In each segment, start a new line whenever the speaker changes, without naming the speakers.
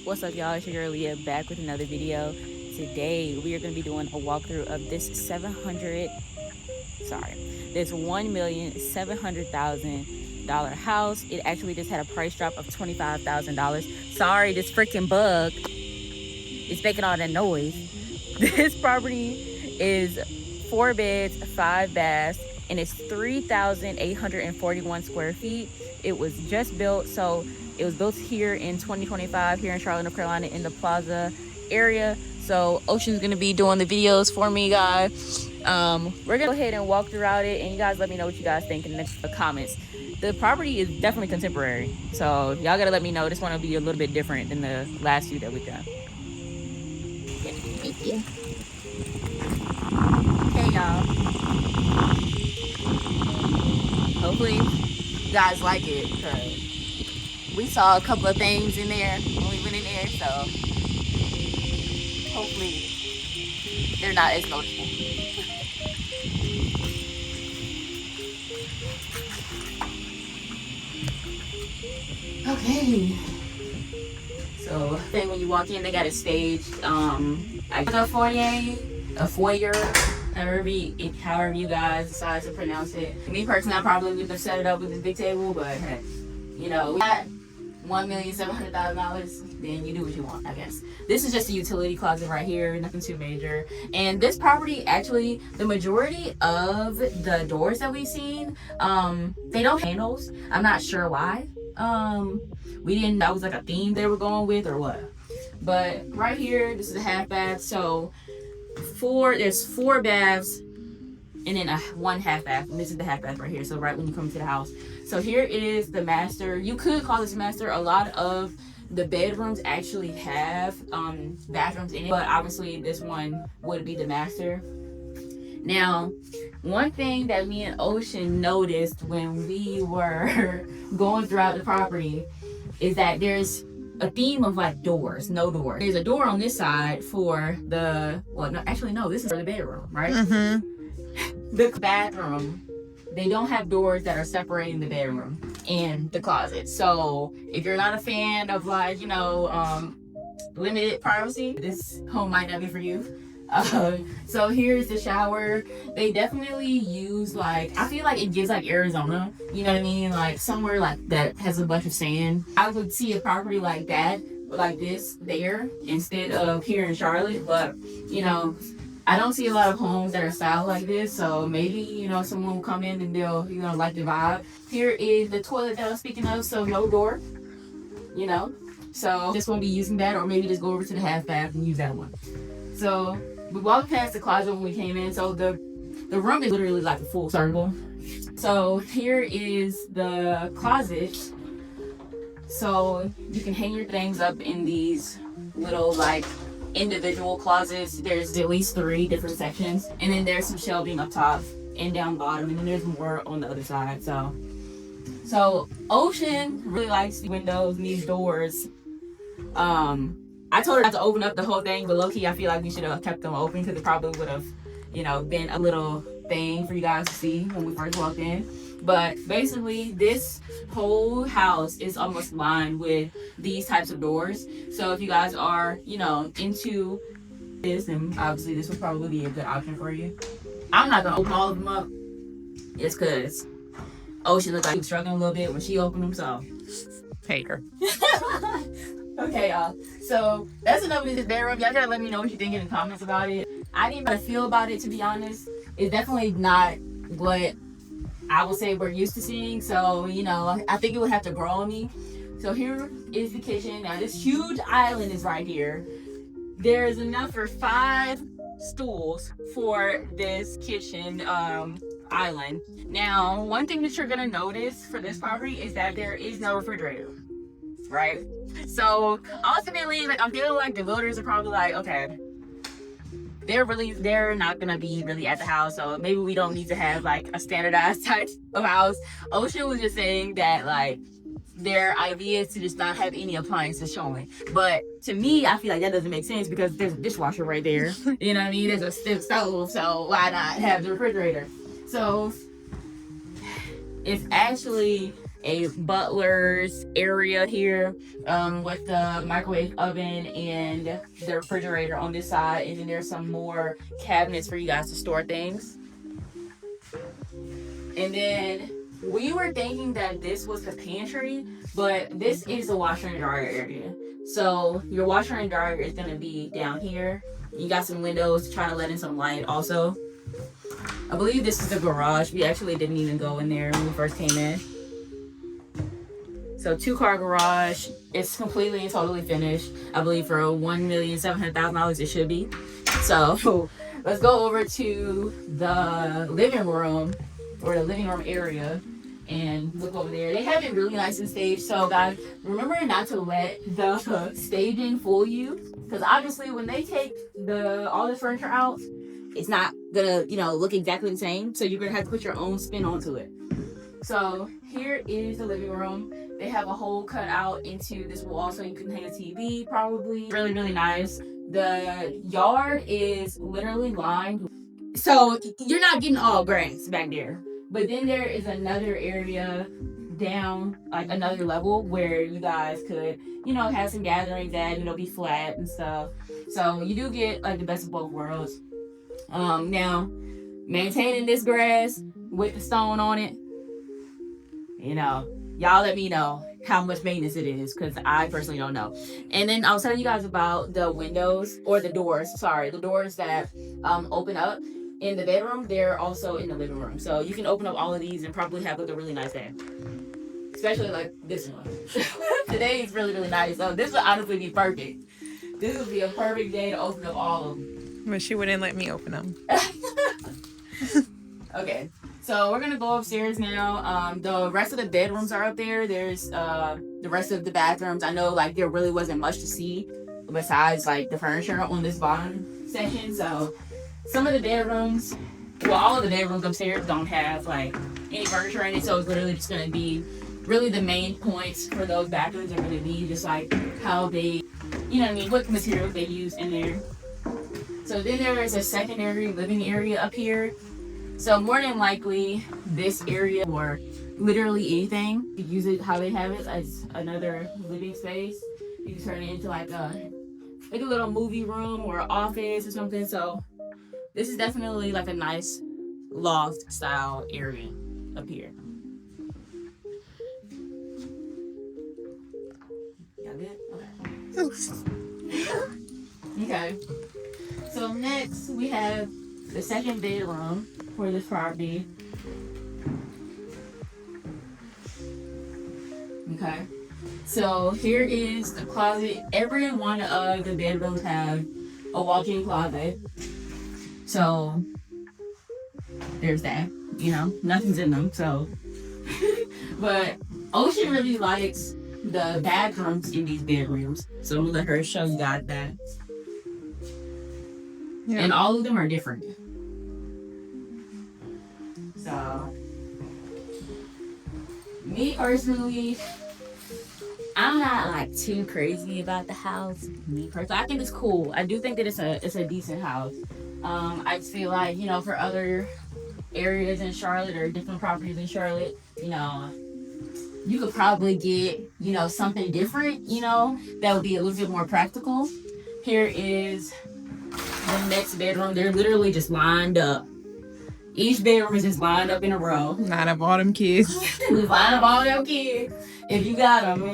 What's up, y'all? It's your girl Leah back with another video. Today we are going to be doing a walkthrough of this this $1,700,000 house. It actually just had a price drop of $25,000. Sorry, this freaking bug is making all that noise. This property is 4 beds, 5 baths, and it's 3,841 square feet. It was just built, so it was built here in 2025 here in Charlotte, North Carolina, in the Plaza area. So Ocean's gonna be doing the videos for me, guys. We're gonna go ahead and walk throughout it, and you guys let me know what you guys think in the comments. The property is definitely contemporary, so y'all gotta let me know. This one will be a little bit different than the last few that we've done. Thank you. Hey, y'all. Hopefully you guys like it, because we saw a couple of things in there when we went in there, so hopefully they're not as noticeable. Okay. So then when you walk in, they got it staged. I got a foyer, however you guys decide to pronounce it. Me personally, I probably would have set it up with this big table, but you know, we got $1,700,000. Then you do what you want, I guess. This is just a utility closet right here, nothing too major. And this property, actually, the majority of the doors that we've seen, they don't have handles. I'm not sure why. That was like a theme they were going with or what. But right here, this is a half bath. So there's 4 baths and then one half bath, and this is the half bath right here. So right when you come to the house, so here is the master. You could call this master. A lot of the bedrooms actually have bathrooms in it, but obviously this one would be the master. Now, one thing that me and Ocean noticed when we were going throughout the property is that there's a theme of like doors, no doors. There's a door on this side for this is for the bedroom, right? Mm-hmm. The bathroom, they don't have doors that are separating the bedroom and the closet. So if you're not a fan of like, limited privacy, this home might not be for you. So here's the shower. They definitely use I feel like it gives like Arizona, you know what I mean? Like somewhere like that has a bunch of sand. I would see a property like that, like this there, instead of here in Charlotte. But I don't see a lot of homes that are styled like this, so maybe someone will come in and they'll like the vibe. Here is the toilet that I was speaking of, so no door, so just won't be using that, or maybe just go over to the half bath and use that one. So we walked past the closet when we came in, so the room is literally like a full circle. So here is the closet, so you can hang your things up in these little individual closets. There's at least 3 different sections, and then there's some shelving up top and down bottom, and then there's more on the other side. So Ocean really likes the windows and these doors. I told her not to open up the whole thing, but low-key I feel like we should have kept them open, because it probably would have been a little thing for you guys to see when we first walked in. But basically this whole house is almost lined with these types of doors. So if you guys are into this, then obviously this would probably be a good option for you. I'm not gonna open all of them up just because Ocean looked like she was struggling a little bit when she opened them, so hate her. Okay, y'all, so that's enough of this bedroom. Y'all gotta let me know what you think in the comments about it. I didn't know how to feel about it, to be honest. It's definitely not what I would say we're used to seeing, so I think it would have to grow on me. So here is the kitchen. Now this huge island is right here. There is enough for 5 stools for this kitchen island. Now, one thing that you're gonna notice for this property is that there is no refrigerator, right? So ultimately, I'm feeling like the builders are probably like, okay, they're not gonna be really at the house, so maybe we don't need to have like a standardized type of house. Ocean was just saying that their idea is to just not have any appliances showing, but to me I feel like that doesn't make sense, because there's a dishwasher right there. You know what I mean? There's a stove, so why not have the refrigerator? So it's actually a butler's area here with the microwave oven and the refrigerator on this side, and then there's some more cabinets for you guys to store things. And then we were thinking that this was the pantry, but this is the washer and dryer area. So your washer and dryer is gonna be down here. You got some windows to try to let in some light also. I believe this is the garage. We actually didn't even go in there when we first came in. So 2-car garage. It's completely and totally finished. I believe for $1,700,000 it should be. So let's go over to the living room, or the living room area, and look over there. They have it really nice and staged. So guys, remember not to let the staging fool you, because obviously when they take all the furniture out, it's not gonna, look exactly the same. So you're gonna have to put your own spin onto it. So here is the living room. They have a hole cut out into this wall so you can hang a TV, probably. Really, really nice. The yard is literally lined. So you're not getting all grass back there. But then there is another area down, like another level, where you guys could, have some gatherings at, be flat and stuff. So you do get like the best of both worlds. Now, maintaining this grass with the stone on it, y'all let me know how much maintenance it is, because I personally don't know. And then I'll tell you guys about the windows, or the doors that open up in the bedroom. They're also in the living room, so you can open up all of these and probably have like a really nice day, especially like this one. Today is really, really nice, so this would honestly be perfect. This would be a perfect day to open up all of them.
But she wouldn't let me open them.
Okay, so we're gonna go upstairs now. The rest of the bedrooms are up there. There's the rest of the bathrooms. I know like there really wasn't much to see besides like the furniture on this bottom section. So some of the bedrooms, well, all of the bedrooms upstairs don't have like any furniture in it. So it's literally just gonna be really the main points for those bathrooms are gonna be just like how they, what materials they use in there. So then there is a secondary living area up here. So more than likely, this area, or literally anything, you use it how they have it as another living space. You can turn it into like a little movie room or office or something. So this is definitely like a nice loft style area up here. Y'all good? Okay. Okay. So next we have the second bedroom for this property. Okay. So here is the closet. Every one of the bedrooms have a walk-in closet. So there's that. Nothing's in them. So, but Ocean really likes the bathrooms in these bedrooms. So I'm gonna let her show you guys that. Yeah. And all of them are different. So, me personally, I'm not like too crazy about the house. Me personally, I think it's cool. I do think that it's a decent house. I feel like, for other areas in Charlotte or different properties in Charlotte, you could probably get, something different, that would be a little bit more practical. Here is the next bedroom. They're literally just lined up. Each bedroom is just lined up in a row.
Line up all them kids.
Line up all them kids. If you got them,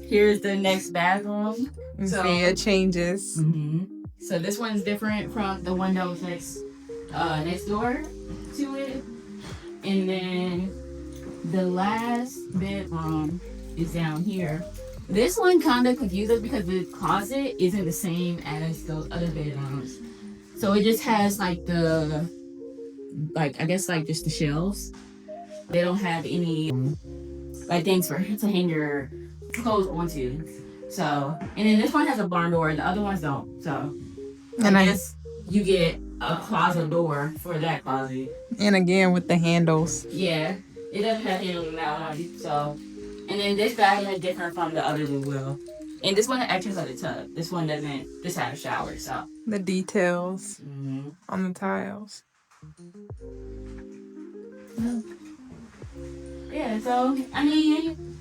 Here's the next bathroom.
So it changes.
Mm-hmm. So this one's different from the one that was next door to it. And then the last bedroom is down here. This one kind of confuses because the closet isn't the same as those other bedrooms. So it just has like just the shelves. They don't have any things to hang your clothes onto. So, and then this one has a barn door and the other ones don't. So, and I guess you get a closet door for that closet.
And again with the handles.
Yeah, it doesn't have handles now. So, and then this bathroom is different from the others as well. And this one actually has a tub. This one doesn't just have a shower. So
the details on the tiles.
Yeah, so I mean,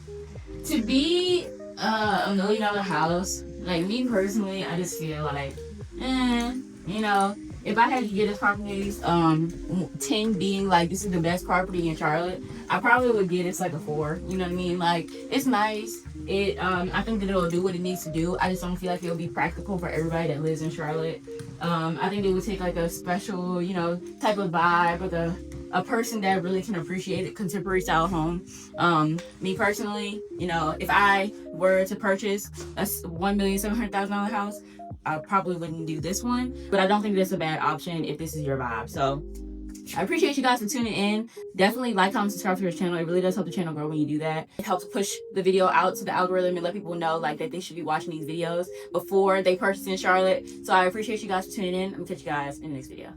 to be $1 million house, like me personally, I just feel like, you know, if I had to get this properties, 10 being like this is the best property in Charlotte, I probably would get it's like a 4. You know what I mean? Like it's nice. I think that it'll do what it needs to do. I just don't feel like it'll be practical for everybody that lives in Charlotte. I think it would take like a special, type of vibe, like a person that really can appreciate a contemporary style home. Me personally, if I were to purchase a $1,700,000 house, I probably wouldn't do this one. But I don't think that's a bad option if this is your vibe. So I appreciate you guys for tuning in. Definitely like, comment, subscribe to this channel. It really does help the channel grow when you do that. It helps push the video out to the algorithm and let people know like that they should be watching these videos before they purchase in Charlotte. So I appreciate you guys for tuning in. I'm gonna catch you guys in the next video.